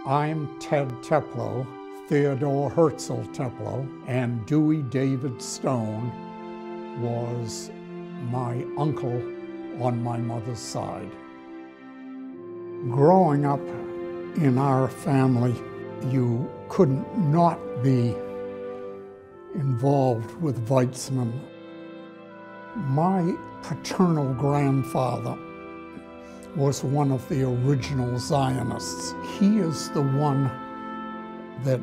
I'm Ted Teplow, Theodore Herzl Teplow, and Dewey David Stone was my uncle on my mother's side. Growing up in our family, you couldn't not be involved with Weizmann. My paternal grandfather was one of the original Zionists. He is the one that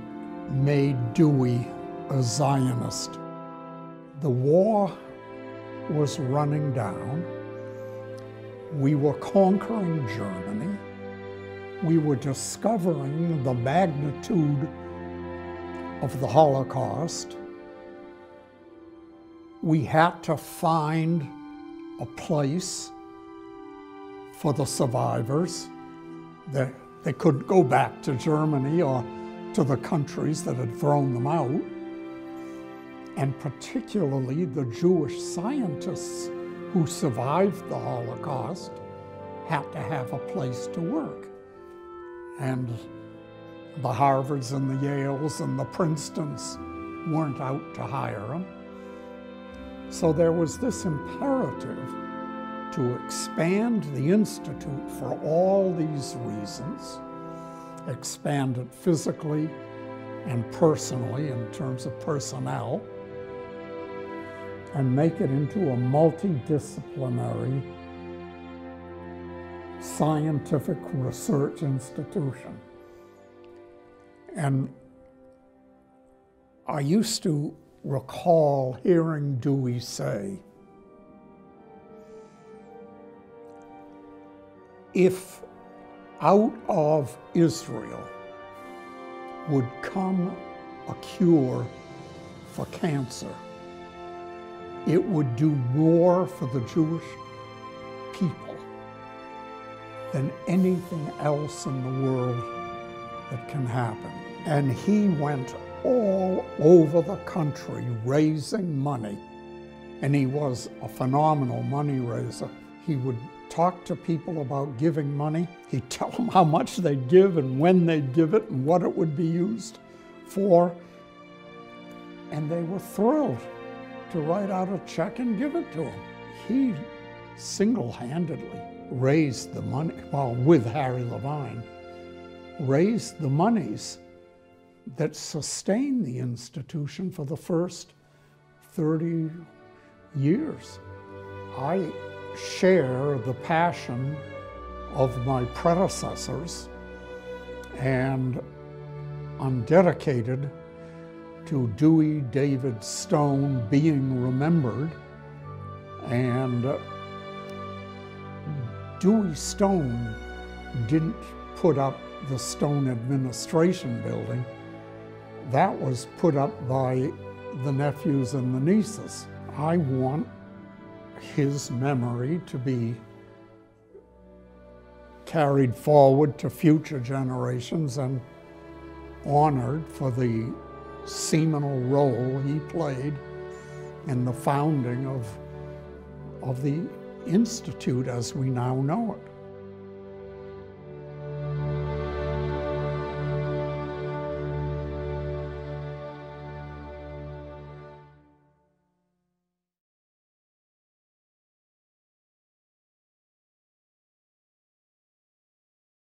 made Dewey a Zionist. The war was running down. We were conquering Germany. We were discovering the magnitude of the Holocaust. We had to find a place for the survivors. They couldn't go back to Germany or to the countries that had thrown them out. And particularly the Jewish scientists who survived the Holocaust had to have a place to work. And the Harvards and the Yales and the Princetons weren't out to hire them. So there was this imperative to expand the Institute for all these reasons, expand it physically and personally in terms of personnel, and make it into a multidisciplinary scientific research institution. And I used to recall hearing Dewey say, if out of Israel would come a cure for cancer, it would do more for the Jewish people than anything else in the world that can happen. And he went all over the country raising money, and he was a phenomenal money raiser. He would talk to people about giving money. He'd tell them how much they'd give and when they'd give it and what it would be used for, and they were thrilled to write out a check and give it to him. He single-handedly raised the money, well, with Harry Levine, raised the monies that sustained the institution for the first 30 years. I share the passion of my predecessors, and I'm dedicated to Dewey David Stone being remembered. And Dewey Stone didn't put up the Stone Administration Building. That was put up by the nephews and the nieces. I want his memory to be carried forward to future generations and honored for the seminal role he played in the founding of the Institute as we now know it.